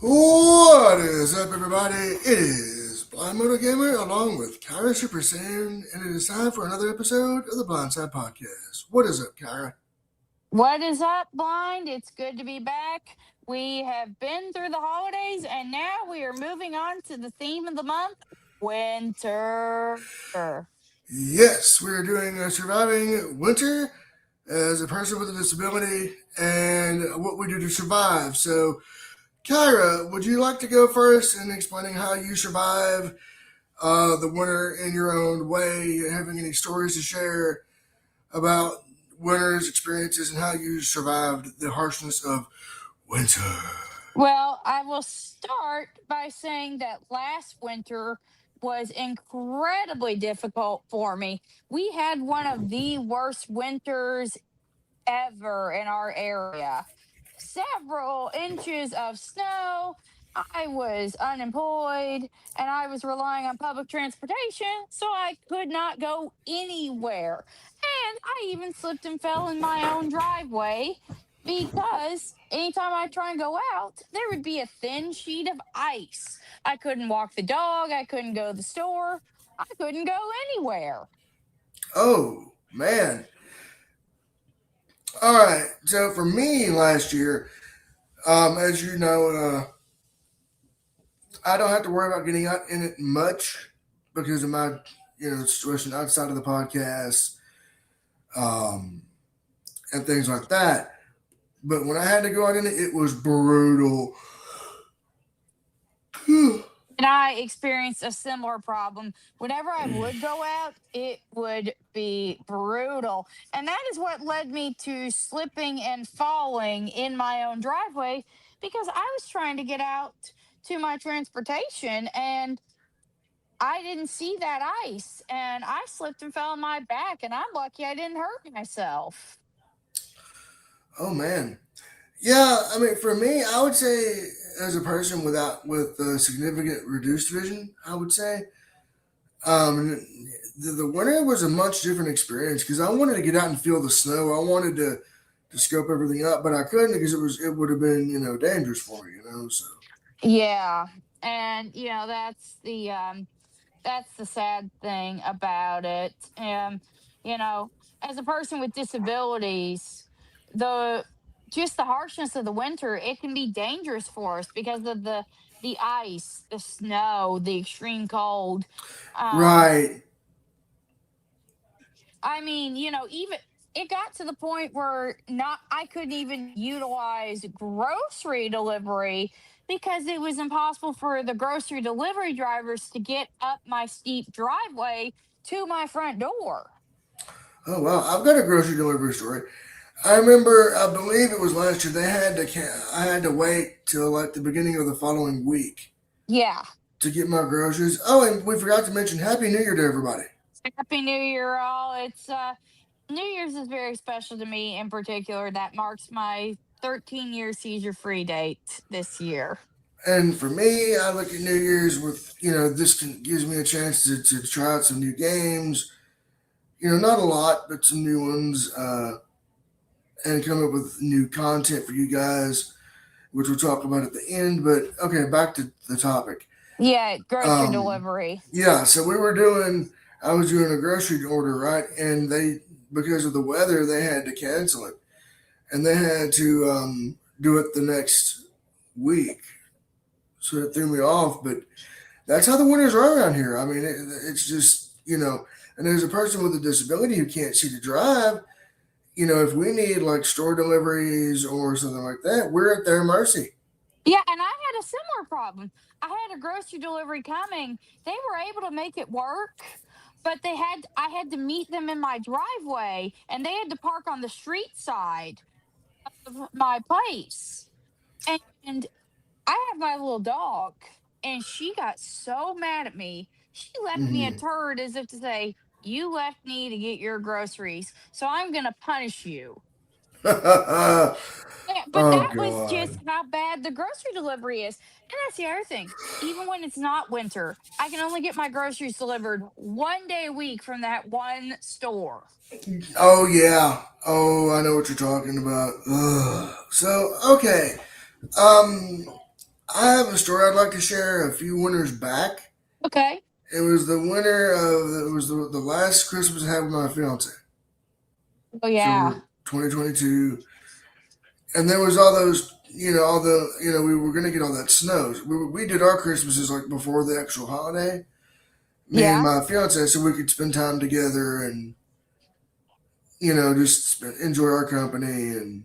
What is up, everybody? It is Blind Motor Gamer along with Kyra Super Sam, and it is time for another episode of the Blindside Podcast. What is up, Kyra? What is up, Blind? It's good to be back. We have been through the holidays and now we are moving on to the theme of the month winter. Yes, we are doing surviving winter as a person with a disability and what we do to survive. So, Kyra, would you like to go first in explaining how you survive the winter in your own way? Having any stories to share about winter's experiences and how you survived the harshness of winter? Well, I will start by saying that last winter was incredibly difficult for me. We had one of the worst winters ever in our area. Several inches of snow. I was unemployed and I was relying on public transportation, so I could not go anywhere. And I even slipped and fell in my own driveway because anytime I try and go out, there would be a thin sheet of ice. I couldn't walk the dog, I couldn't go to the store, I couldn't go anywhere. Oh, man. All right. So for me last year, as you know, I don't have to worry about getting out in it much because of my, situation outside of the podcast, um, and things like that. But when I had to go out in it, it was brutal. And I experienced a similar problem. Whenever I would go out, it would be brutal. And that is what led me to slipping and falling in my own driveway because I was trying to get out to my transportation and I didn't see that ice and I slipped and fell on my back. And I'm lucky I didn't hurt myself. Oh man. Yeah, I mean, for me, I would say as a person with significant reduced vision, I would say um, the winter was a much different experience because I wanted to get out and feel the snow. I wanted to scope everything up, but I couldn't because it would have been dangerous for me. So Yeah. And, that's the sad thing about it. You know, as a person with disabilities, the just the harshness of the winter, it can be dangerous for us because of the ice, the snow, the extreme cold. Um, right. I mean, even it got to the point where not I couldn't even utilize grocery delivery because it was impossible for the grocery delivery drivers to get up my steep driveway to my front door. Oh wow, I've got a grocery delivery story. I remember, I believe it was last year. I had to wait till like the beginning of the following week Yeah. to get my groceries. Oh, and we forgot to mention Happy New Year to everybody. Happy New Year, all. It's New Year's is very special to me in particular. That marks my 13-year seizure free date this year. And for me, I look at New Year's with gives me a chance to try out some new games. Not a lot, but some new ones, and come up with new content for you guys, which we'll talk about at the end. But okay, back to the topic. Yeah, grocery Um, delivery. yeah, so I was doing a grocery order, right? And because of the weather, they had to cancel it. And they had to do it the next week. So it threw me off. But that's how the winters are around here. I mean, it's just, and as a person with a disability who can't see to drive, if we need like store deliveries or something like that, we're at their mercy. Yeah, and I had a similar problem. I had a grocery delivery coming. They were able to make it work, but I had to meet them in my driveway and they had to park on the street side of my place. And I have my little dog and she got so mad at me. She left me a Hmm. turd as if to say, "You left me to get your groceries, so I'm going to punish you." Oh Yeah, but that was just God. how bad the grocery delivery is. And that's the other thing. Even when it's not winter, I can only get my groceries delivered one day a week from that one store. Oh yeah. Oh, I know what you're talking about. Ugh. So okay. Um, I have a story I'd like to share a few winters back. Okay. It was the winter of it was the last Christmas I had with my fiance. Oh So yeah. we're 2022, and there was all those all the we were gonna get all that snow. We did our Christmases like before the actual holiday. Me and Yeah. my fiance, so we could spend time together and just enjoy our company and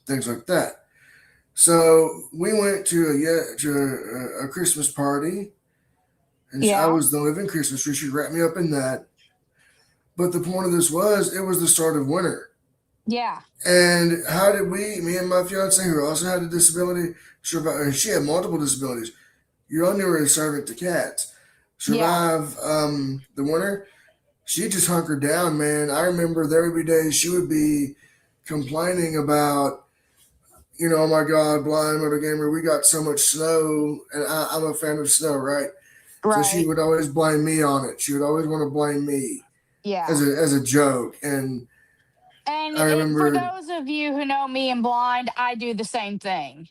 things like that. So we went to a Christmas party, and I Yeah. was the living Christmas tree. She wrapped me up in that. But the point of this was, it was the start of winter. Yeah. And how did me and my fiance, who also had a disability, survive? And she had multiple disabilities. You only were a servant to cats. Yeah. Survive the winter. She just hunkered down, man. I remember there would be days she would be complaining about, oh my God, blind motor gamer, we got so much snow, and I'm a fan of snow, right? So she Right. would always blame me on it. She would always want to blame me Yeah. as a joke. And And I for remember, those of you who know me and blind, I do the same thing.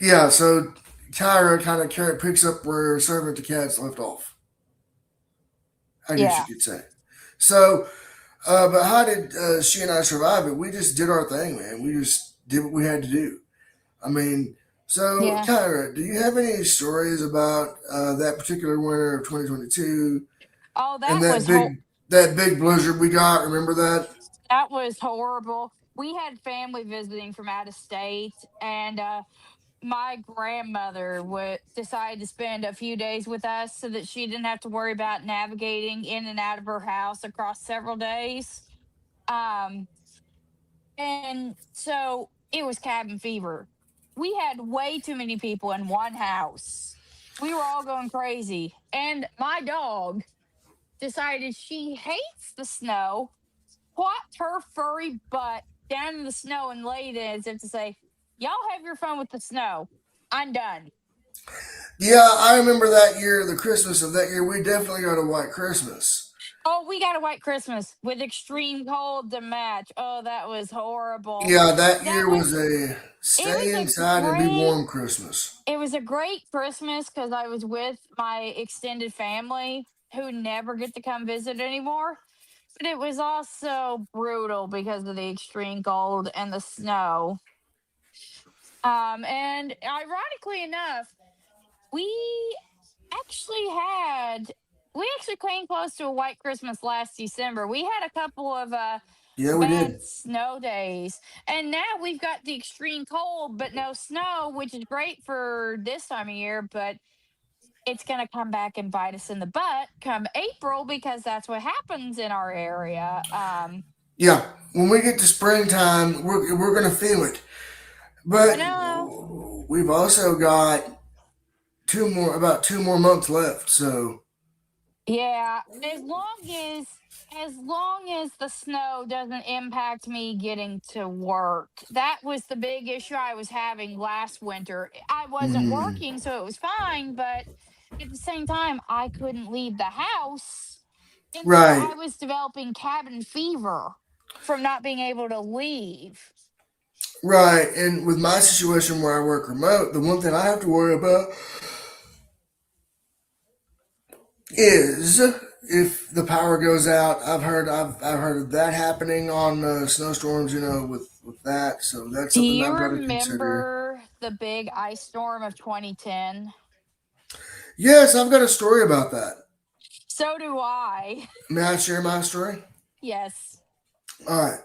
yeah. So Tyra kind of picks up where Servant to Cats left off. I guess you Yeah. could say. So, but how did she and I survive it? We just did our thing, man. We just did what we had to do. I mean, so Yeah. Tyra, do you have any stories about that particular winter of 2022 Oh, and that big blizzard we got? Remember that? that was horrible. We had family visiting from out of state, and my grandmother would decide to spend a few days with us so that she didn't have to worry about navigating in and out of her house across several days. Um, and so it was cabin fever. We had way too many people in one house. We were all going crazy. And my dog decided she hates the snow, plopped her furry butt down in the snow and laid in as if to say, "Y'all have your fun with the snow. I'm done." Yeah, I remember that year, the Christmas of that year. We definitely got a white Christmas. Oh, we got a white Christmas with extreme cold to match. Oh, that was horrible. Yeah, that That year was was a it stay was a inside and be great warm Christmas. it was a great Christmas because I was with my extended family who never get to come visit anymore. But it was also brutal because of the extreme cold and the snow. And ironically enough, we actually had we actually came close to a white Christmas last December. We had a couple of Yeah, we bad did. snow days, and now we've got the extreme cold but no snow, which is great for this time of year, but it's going to come back and bite us in the butt come April because that's what happens in our area. Yeah, when we get to springtime, we're gonna feel it. I But know. we've also got about 2 more months left. So, Yeah, as long as the snow doesn't impact me getting to work. That was the big issue I was having last winter. I wasn't mm, working, so it was fine, but at the same time, I couldn't leave the house. And so right, I was developing cabin fever from not being able to leave. right. And with my situation where I work remote, the one thing I have to worry about is if the power goes out. I've heard of that happening on snowstorms. With that, so that's Do something you I've got to consider. remember the big ice storm of 2010? Yes, I've got a story about that. So do I. May I share my story? Yes. All right.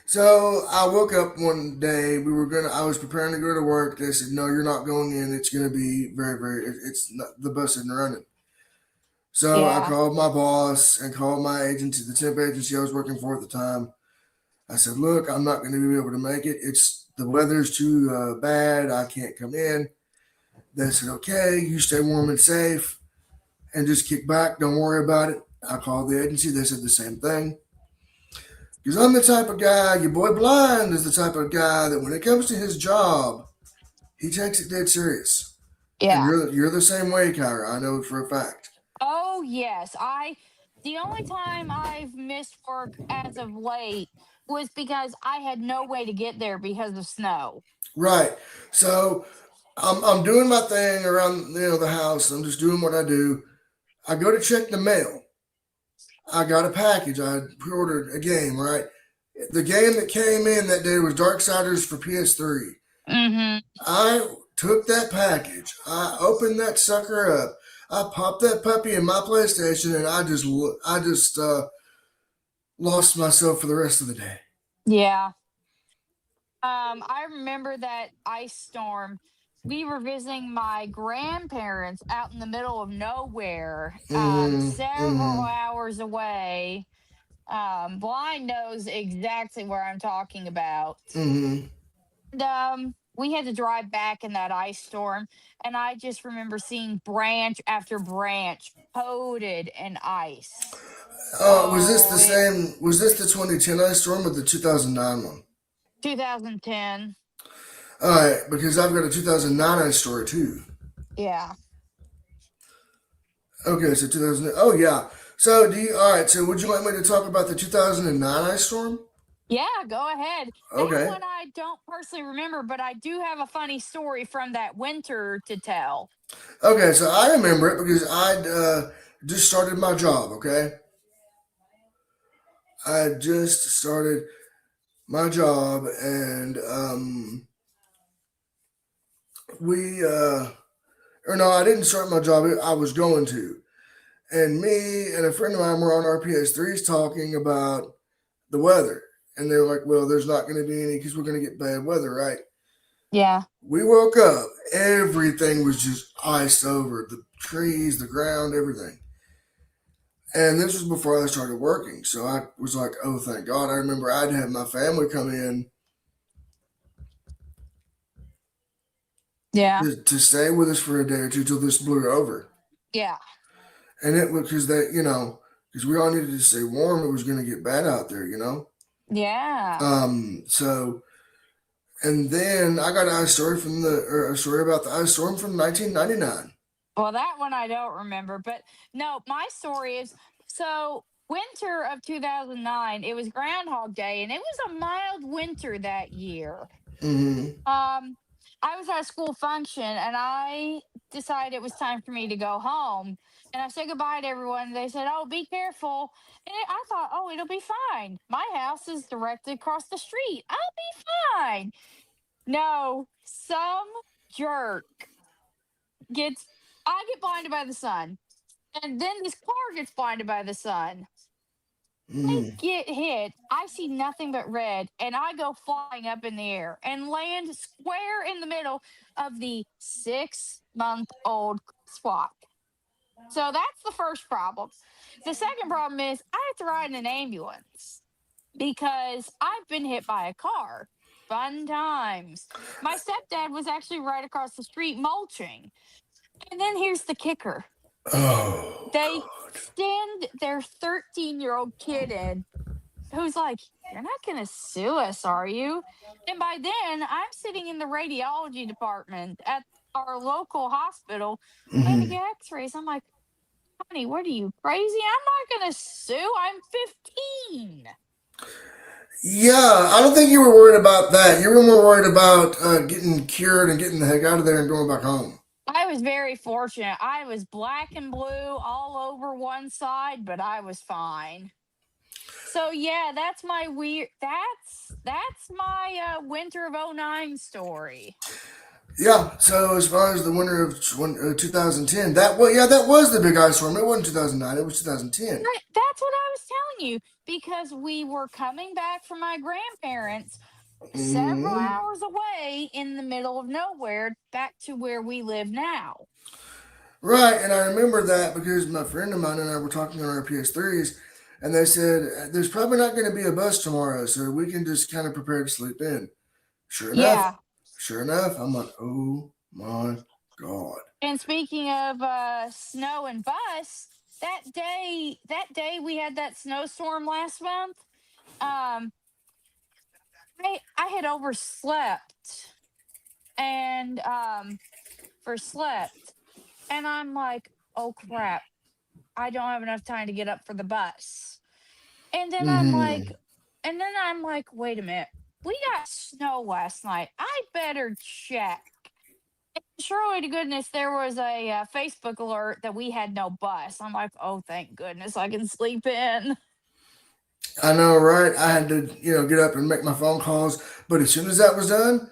So I woke up one day. I was preparing to go to work. They said, "No, you're not going in. It's gonna be very, very. It's not, the bus isn't running." So I Yeah. called my boss and called my agency, the temp agency I was working for at the time. I said, "Look, I'm not going to be able to make it. It's the weather's too bad. I can't come in." They said, "Okay, you stay warm and safe, and just kick back. Don't worry about it." I called the agency. They said the same thing. Because I'm the type of guy, your boy Blind is the type of guy that when it comes to his job, he takes it dead serious. And Yeah. you're the same way, Kyra. I know it for a fact. Oh, yes. The only time I've missed work as of late was because I had no way to get there because of snow. Right. So I'm doing my thing around the house. I'm just doing what I do. I go to check the mail. I got a package. I had pre-ordered a game. Right. The game that came in that day was Darksiders for PS3. Mm-hmm. I took that package. I opened that sucker up. I popped that puppy in my PlayStation, and I just lost myself for the rest of the day. Yeah. I remember that ice storm. We were visiting my grandparents out in the middle of nowhere, Mm-hmm. several Mm-hmm. hours away. Blind knows exactly where I'm talking about. Mm-hmm. And, we had to drive back in that ice storm, and I just remember seeing branch after branch coated in ice. Was this Oh, the same? Was this the 2010 ice storm or the 2009 one? 2010. All right, because I've got a 2009 ice story too. Yeah. Okay, so 2000. Oh yeah. So do you? All right. So would you like me to talk about the 2009 ice storm? Yeah, go ahead. That Okay. one I don't personally remember, but I do have a funny story from that winter to tell. Okay. So I remember it because I'd just started my job. Okay. I just started my job, and we or no, I didn't start my job. I was going to, and me and a friend of mine were on our PS3s talking about the weather, and they were like, "Well, there's not going to be any because we're going to get bad weather, right?" Yeah. We woke up, everything was just iced over, the trees, the ground, everything. And this was before I started working, so I was like, "Oh, thank God!" I remember I'd have my family come in Yeah. to stay with us for a day or two till this blew over. Yeah. And it was because because we all needed to stay warm. It was going to get bad out there. Yeah. So and then I got a story about the ice storm from 1999. Well, that one I don't remember, but no, my story is so winter of 2009, it was Groundhog Day, and it was a mild winter that year. Mm-hmm. Um, I was at a school function, and I decided it was time for me to go home. And I said goodbye to everyone. They said, "Oh, be careful." And I thought, "Oh, it'll be fine. My house is directly across the street. I'll be fine." No, some jerk gets. I get blinded by the sun, and then this car gets blinded by the sun. I Mm-hmm. get hit. I see nothing but red, and I go flying up in the air and land square in the middle of the 6-month-old spot. So that's the first problem. The second problem is I have to ride in an ambulance because I've been hit by a car. Fun times. My stepdad was actually right across the street mulching. And then here's the kicker, Oh they God. send their 13-year-old kid in who's like, "You're not going to sue us, are you?" And by then, I'm sitting in the radiology department at our local hospital waiting to Mm-hmm. get x rays. I'm like, "Honey, what are you, crazy? I'm not going to sue. I'm 15." Yeah, I don't think you were worried about that. You were more worried about getting cured and getting the heck out of there and going back home. I was very fortunate. I was black and blue all over one side, but I was fine. So yeah, that's my weird. That's my winter of '09 story. Yeah. So as far as the winter of 2010, that was the big ice storm. It wasn't 2009. It was 2010. That's what I was telling you because we were coming back from my grandparents several Mm-hmm. hours away in the middle of nowhere back to where we live now. Right, and I remember that because my friend of mine and I were talking on our PS3s, and they said there's probably not going to be a bus tomorrow, so we can just kind of prepare to sleep in. Sure enough, Yeah. sure enough, I'm like, oh my God. And speaking of snow and bus, that day we had that snowstorm last month. Um, I had overslept and for slept, and I'm like, "Oh crap, I don't have enough time to get up for the bus." And then I'm Mm-hmm. like, And then I'm like, wait a minute. We got snow last night. I better check. Surely to goodness, there was a Facebook alert that we had no bus. I'm like, oh, thank goodness I can sleep in. I know, right? I had to, get up and make my phone calls. But as soon as that was done,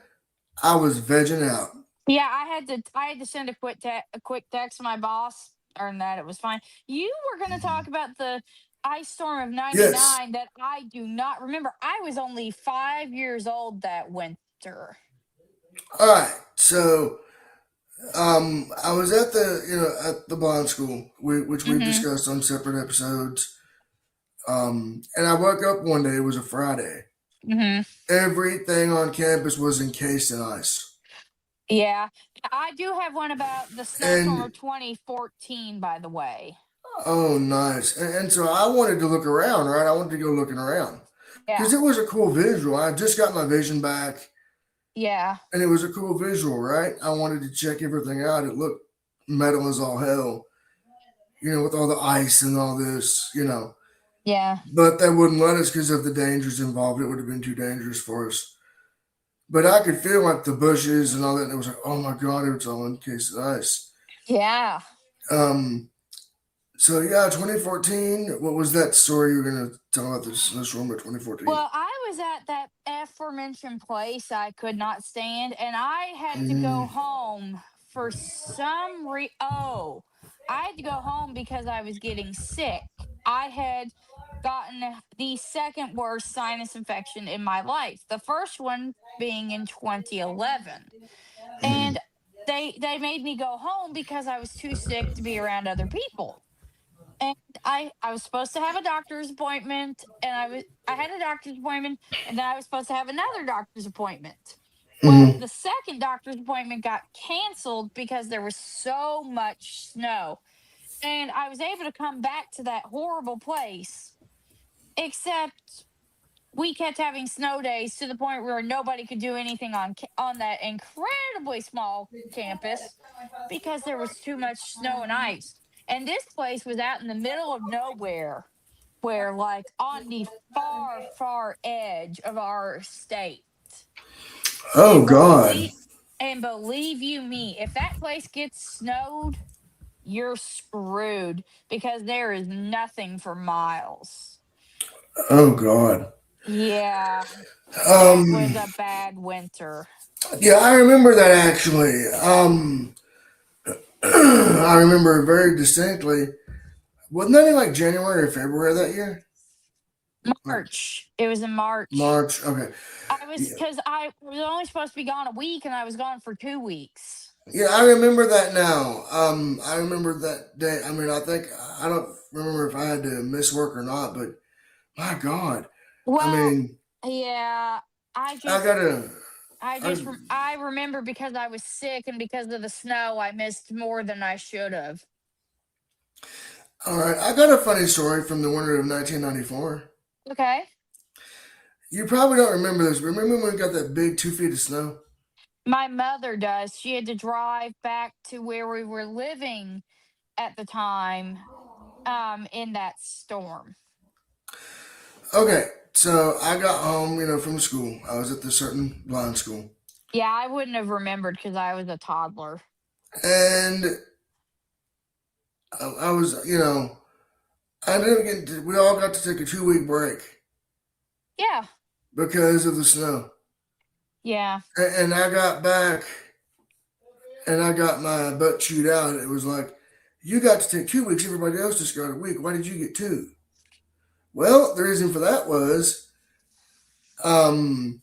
I was vegging out. Yeah, I had to send a quick text to my boss. Other than that, it was fine. You were going to talk about the ice storm of Yes. '99 that I do not remember. I was only 5 years old that winter. All right. So, I was at the blind school, which we've Mm-hmm. discussed on separate episodes. And I woke up one day. It was a Friday. Mm-hmm. Everything on campus was encased in ice. Yeah, I do have one about the snowstorm And of 2014. By the way, oh, nice. And so I wanted to look around, right? I wanted to go looking around yeah, because it was a cool visual. I just got my vision back, yeah, and it was a cool visual, right? I wanted to check everything out. It looked metal as all hell, with all the ice and all this. yeah, But they wouldn't let us because of the dangers involved. It would have been too dangerous for us. But I could feel like the bushes and all that. And it was like, oh my God, it was all encased in ice. yeah. Um, So yeah, 2014. What was that story you were gonna tell about this room of 2014? Well, I was at that aforementioned place I could not stand, and I had to go Mm, home for some Oh, I had to go home because I was getting sick. I had gotten the second worst sinus infection in my life. The first one being in 2011, mm, and they made me go home because I was too sick to be around other people. And I was supposed to have a doctor's appointment, and I had a doctor's appointment, and then I was supposed to have another doctor's appointment. Well, mm, the second doctor's appointment got canceled because there was so much snow, and I was able to come back to that horrible place, except we kept having snow days to the point where nobody could do anything on that incredibly small campus because there was too much snow and ice. And this place was out in the middle of nowhere, where like on the far, far edge of our state. Oh And God. believe you me, if that place gets snowed, you're screwed because there is nothing for miles. Oh God. Yeah, that was Um. a bad winter. Yeah, I remember that actually. I remember very distinctly. Wasn't that in like January or February of that year? Like March. It was in March. March. Okay. I was Yeah. because I was only supposed to be gone a week, and I was gone for 2 weeks. Yeah, I remember that now. I remember that day. I mean, I don't remember if I had to miss work or not, but my God. I Well, mean, yeah, I gotta. I I remember because I was sick and because of the snow, I missed more than I should have. All right, I got a funny story from the winter of 1994. Okay. You probably don't remember this, but remember when we got that big 2 feet of snow? My mother does. She had to drive back to where we were living at the time, in that storm. Okay, so I got home, from school. I was at this certain blind school, Yeah, I wouldn't have remembered because I was a toddler. and I was, I didn't get. We all got to take a 2 week break Yeah, because of the snow, yeah, and I got back, and I got my butt chewed out. It was like, you got to take 2 weeks. Everybody else just got a week. Why did you get two? Well, the reason for that was, um,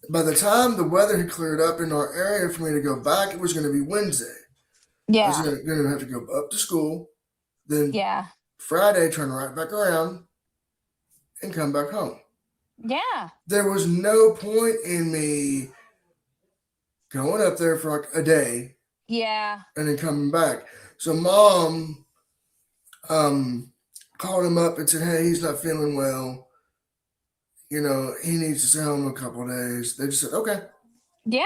by the time the weather had cleared up in our area for me to go back, it was going to be Wednesday. I was yeah, going to have to go up to school, then yeah, Friday turn right back around and come back home. yeah, There was no point in me going up there for like a day yeah, and then coming back. So mom um, called him up and said, "Hey, he's not feeling well. He needs to stay home a couple of days." They just said, "Okay," yeah,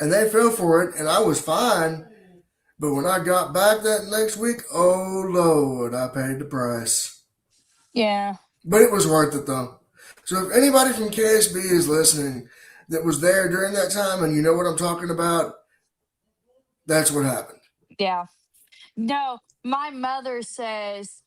and they fell for it, and I was fine. But when I got back that next week, oh Lord, I paid the price. yeah. But it was worth it though. So if anybody from KSB is listening that was there during that time and you know what I'm talking about, that's what happened. Yeah. No, my mother says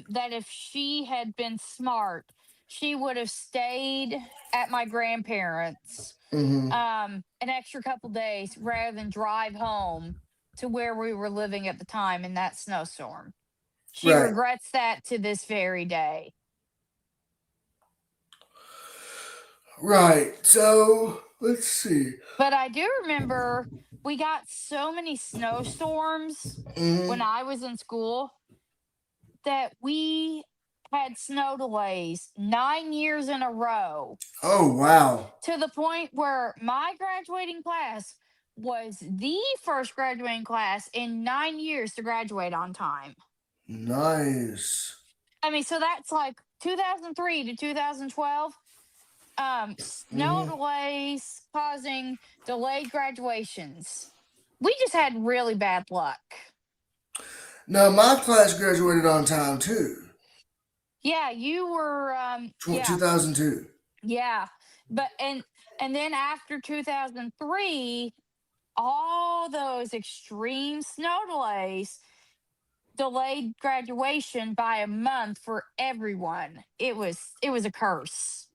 that if she had been smart, she would have stayed at my grandparents Hmm. an extra couple days rather than drive home to where we were living at the time in that snowstorm. She Right. regrets that to this very day. Right. So let's see. But I do remember we got so many snowstorms when Hmm. I was in school that we had snow delays 9 years in a row, Oh, wow. to the point where my graduating class was the first graduating class in 9 years to graduate on time. Nice. I mean, so that's like 2003 to 2012. Snow Hmm. delays causing delayed graduations. We just had really bad luck. Now, my class graduated on time too, Yeah, you were. Yeah, 2002. yeah. But and then after 2003, all those extreme snow delays delayed graduation by a month for everyone. It was a curse.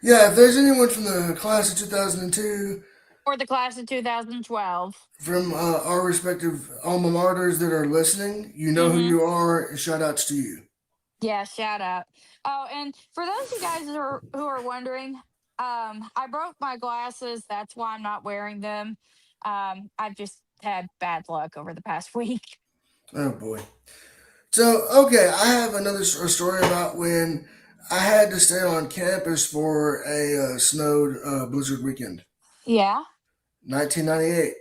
Yeah, if there's anyone from the class of 2002 For the class of 2012. from our respective alma maters that are listening, you know who Mm-hmm. you are, and shout outs to you. Yeah, shout out. Oh, and for those of you guys who are wondering, I broke my glasses. That's why I'm not wearing them. I've just had bad luck over the past week. Oh boy. So, okay, I have another story about when I had to stay on campus for a snowed blizzard weekend. Yeah, 1998.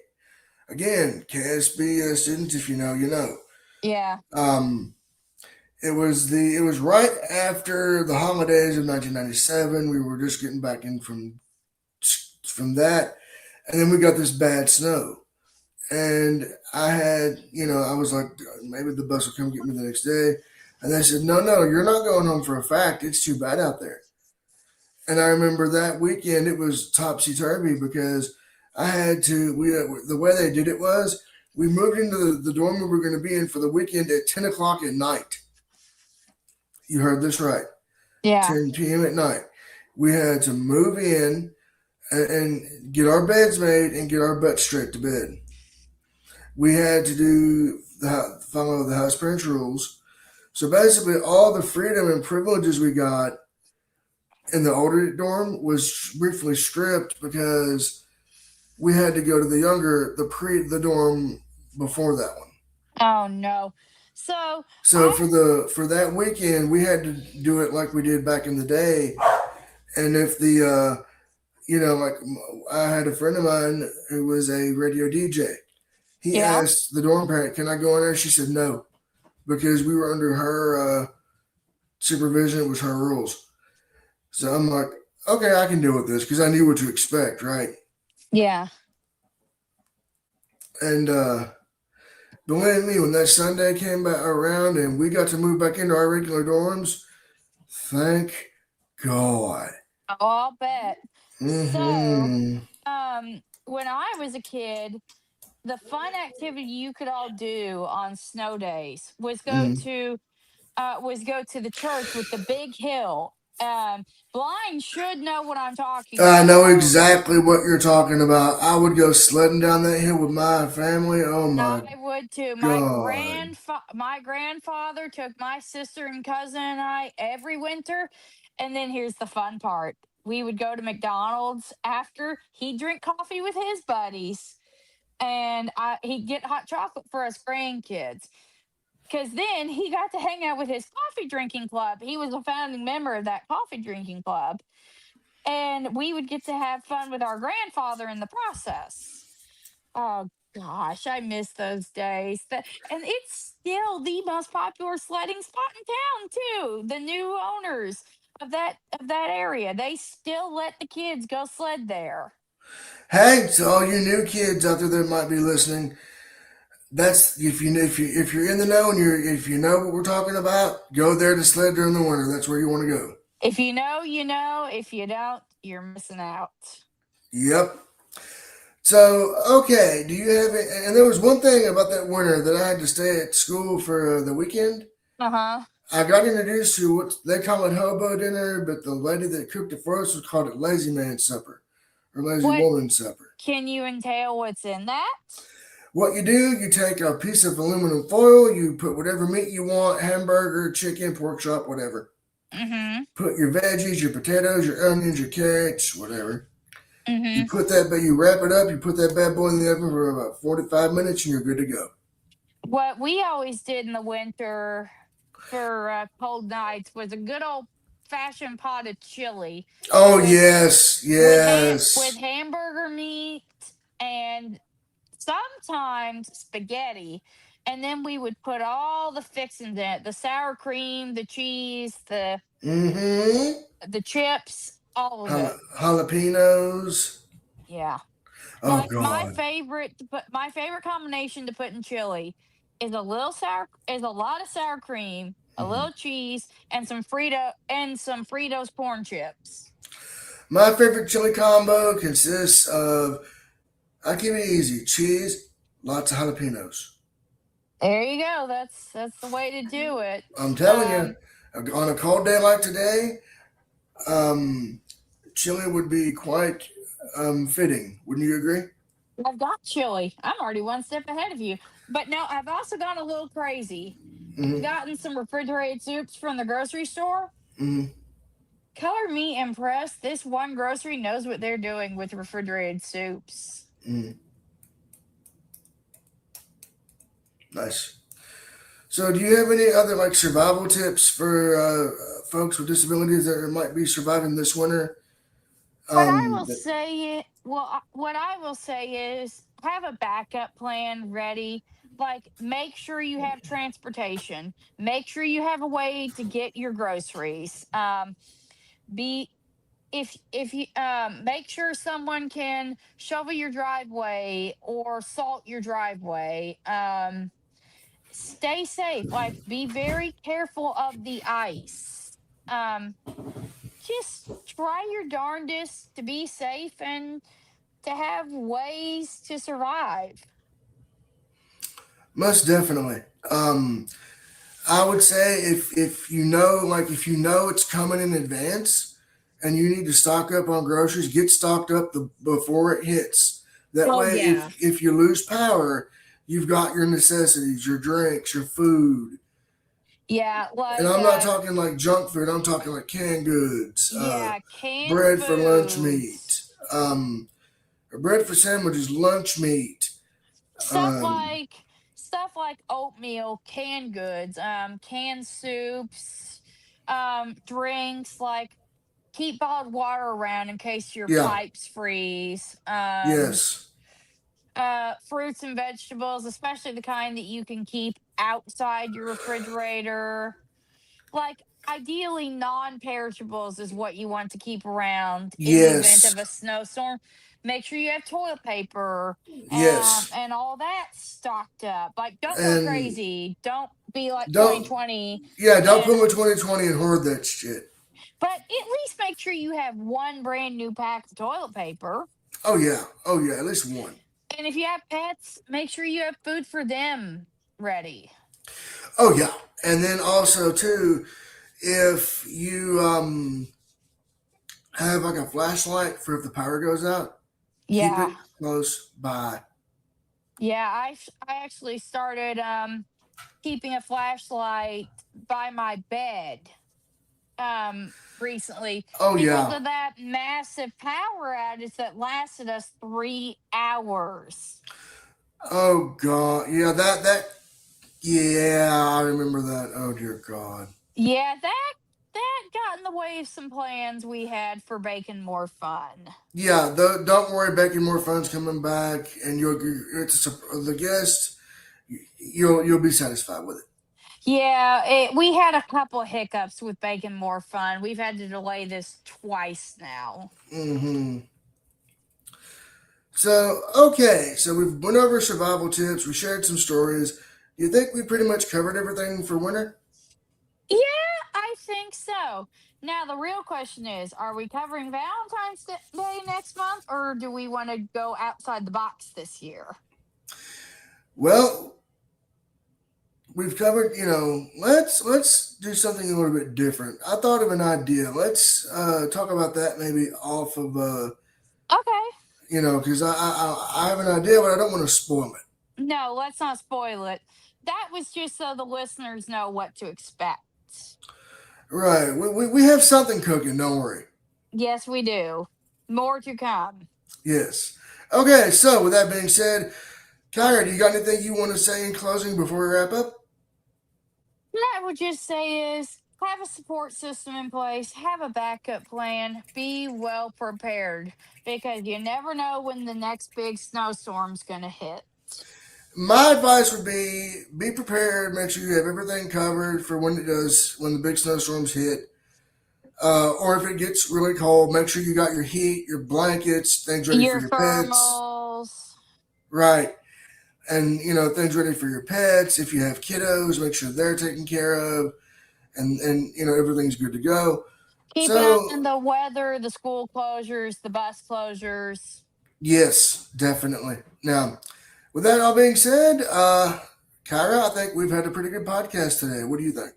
Again, KSB students, if you know, you know. yeah, Um, it was right after the holidays of 1997. We were just getting back in from that, and then we got this bad snow. And I had, I was like, maybe the bus will come get me the next day. And they said, no, no, you're not going home for a fact. It's too bad out there. And I remember that weekend it was topsy turvy because I had to. The way they did it was we moved into the dorm we were going to be in for the weekend at 10 o'clock at night. You heard this right, yeah, 10 p.m. at night. We had to move in and get our beds made and get our butts straight to bed. We had to follow the house parents rules. So basically, all the freedom and privileges we got in the older dorm was briefly stripped because we had to go to the dorm before that one. Oh no. So So I for that weekend, we had to do it like we did back in the day. And if like I had a friend of mine who was a radio DJ. He Yeah, asked the dorm parent, "Can I go in there?" She said no because we were under her supervision. It was her rules. So I'm like, okay, I can deal with this because I knew what to expect, right? yeah. And believe me, when that Sunday came back around and we got to move back into our regular dorms, thank God. Oh, I'll bet. So, Hmm. when I was a kid, the fun activity you could all do on snow days Hmm. was go to the church with the big hill. Blind should know what I'm talking I know about. exactly what you're talking about. I would go sledding down that hill with my family. Oh my I would too. God. My grandfather took my sister and cousin and I every winter. And then here's the fun part. We would go to McDonald's after he'd drink coffee with his buddies, and he'd get hot chocolate for us grandkids. Because then he got to hang out with his coffee drinking club. He was a founding member of that coffee drinking club. And we would get to have fun with our grandfather in the process. Oh gosh, I miss those days. And it's still the most popular sledding spot in town too. The new owners of that area, they still let the kids go sled there. Hey, to all you new kids out there that might be listening, that's if you're in the know and if you know what we're talking about, go there to sled during the winter. That's where you want to go. If you know, you know. If you don't, you're missing out. Yep. So, okay, do you have it? And there was one thing about that winter that I had to stay at school for the weekend. Uh huh. I got introduced to what they call it hobo dinner, but the lady that cooked it for us was called it lazy man supper or lazy What woman supper. can you entail what's in that? What you do, you take a piece of aluminum foil, you put whatever meat you want, hamburger, chicken, pork chop, whatever. Mm Put your veggies, your potatoes, your onions, your carrots, whatever. hmm. Mm You hmm. put that, but you wrap it up, you put that bad boy in the oven for about 45 minutes and you're good to go. What we always did in the winter for cold nights was a good old fashioned pot of chili Oh, with yes, with yes. hamburger meat and sometimes spaghetti, and then we would put all the fixings in it: the sour cream, the cheese, Mm-hmm. the chips, all of it. Jalapenos. Yeah. Oh, God. My favorite combination to put in chili is a lot of sour cream, a Mhm. little cheese, and some Fritos corn chips. My favorite chili combo consists of, I keep it easy, cheese, lots of jalapenos. There you go. That's the way to do it. I'm telling you, Um, on a cold day like today, um, chili would be quite fitting. Wouldn't you agree? I've got chili. I'm already one step ahead of you. But no, I've also gone a little crazy. I've Mm-hmm. gotten some refrigerated soups from the grocery store. Mm-hmm. Color me impressed. This one grocery knows what they're doing with refrigerated soups. Mm-hmm. Nice. So, do you have any other like survival tips for folks with disabilities that might be surviving this winter? That, What I will say is have a backup plan ready. Like make sure you have transportation. Make sure you have a way to get your groceries. Be if you make sure someone can shovel your driveway or salt your driveway. Stay safe. Like be very careful of the ice. Um, just try your darndest to be safe and to have ways to survive. most definitely. I would say if you know like if you know it's coming in advance and you need to stock up on groceries, get stocked up before it hits. That Oh way, yeah. if you lose power, you've got your necessities, your drinks, your food. Yeah, And like I'm not talking like junk food. I'm talking like canned goods, yeah, canned bread for lunch meat, foods. bread for sandwiches, lunch meat. Stuff Um, like stuff like oatmeal, canned goods, canned soups, drinks like keep bottled water around in case your yeah, pipes freeze. yes, Fruits and vegetables, especially the kind that you can keep outside your refrigerator. Like ideally non-perishables is what you want to keep around in the event yes, of a snowstorm. Make sure you have toilet paper yes, and all that stocked up. Like don't go and crazy. Don't be like don't 2020 yeah, don't put and my 2020 and hoard that shit. but at least make sure you have one brand new pack of toilet paper. Oh yeah, at least one. And if you have pets, make sure you have food for them ready. Oh yeah, and then also too, if you have like a flashlight for if the power goes out, keep Yeah. it close by. Yeah, I actually started keeping a flashlight by my bed recently Oh because yeah. of that massive power outage that lasted us 3 hours. Oh god. Yeah, that yeah, I remember that. Oh dear god. Yeah, that got in the way of some plans we had for making more fun. Yeah, don't worry, Becky. More fun's coming back, and the guest. You'll be satisfied with it. Yeah, we had a couple hiccups with making more fun. We've had to delay this twice now. Hmm. So okay, so we've went over survival tips. We shared some stories. Do you think we pretty much covered everything for winter? Yeah, I think so. Now, the real question is, are we covering Valentine's Day next month, or do we want to go outside the box this year? Well, we've covered, let's do something a little bit different. I thought of an idea. Let's talk about that maybe off of, Okay. because I have an idea, but I don't want to spoil it. No, let's not spoil it. That was just so the listeners know what to expect. Right. We have something cooking. Don't worry. Yes, we do. More to come. Yes. Okay. So with that being said, Kyra, do you got anything you want to say in closing before we wrap up? What I would just say is have a support system in place, have a backup plan, be well prepared because you never know when the next big snowstorm's going to hit. My advice would be prepared. Make sure you have everything covered for when the big snowstorms hit. Or if it gets really cold, make sure you got your heat, your blankets, things ready for Your your pets. thermals. Right. And, things ready for your pets. If you have kiddos, make sure they're taken care of and everything's good to go. Keep an eye on So, the weather, the school closures, the bus closures. yes, definitely. Now, with that all being said, Kyra, I think we've had a pretty good podcast today. What do you think?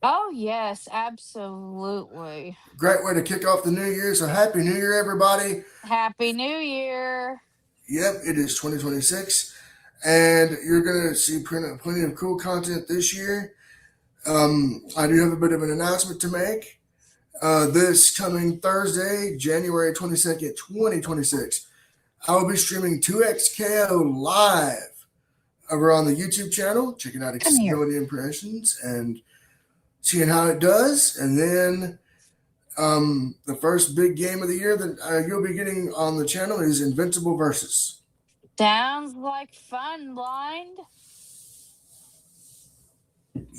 Oh, yes, absolutely. Great way to kick off the new year. So, Happy New Year, everybody. Happy New Year. Yep, it is 2026. And you're going to see plenty of cool content this year. I do have a bit of an announcement to make. This coming Thursday, January 22nd, 2026, I will be streaming 2XKO live over on the YouTube channel, checking out Come here. accessibility impressions and seeing how it does. And then the first big game of the year that you'll be getting on the channel is Invincible Versus. Sounds like fun, Blind.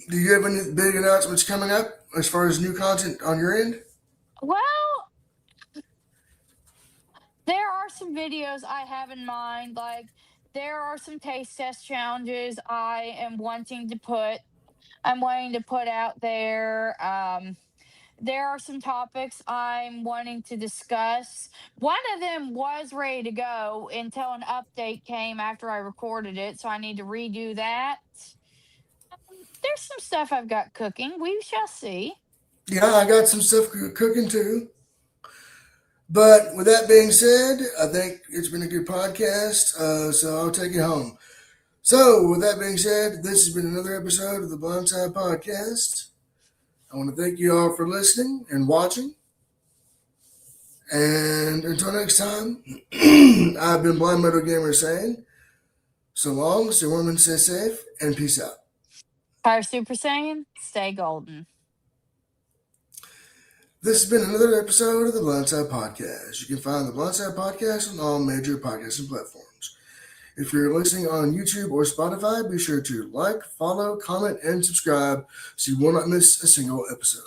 Do you have any big announcements coming up as far as new content on your end? Well, there are some videos I have in mind. Like, there are some taste test challenges I am wanting to put. I'm wanting to put out there. There are some topics I'm wanting to discuss. One of them was ready to go until an update came after I recorded it, so I need to redo that. There's some stuff I've got cooking. We shall see. Yeah, I got some stuff cooking too. But with that being said, I think it's been a good podcast, so I'll take it home. So, with that being said, this has been another episode of the Blindside Podcast. I want to thank you all for listening and watching. And until next time, I've been Blind Metal Gamer saying, so long, stay warm and stay safe, and peace out. Fire Super Saiyan, stay golden. This has been another episode of the Blindside Podcast. You can find the Blindside Podcast on all major podcasting platforms. If you're listening on YouTube or Spotify, be sure to like, follow, comment, and subscribe so you will not miss a single episode.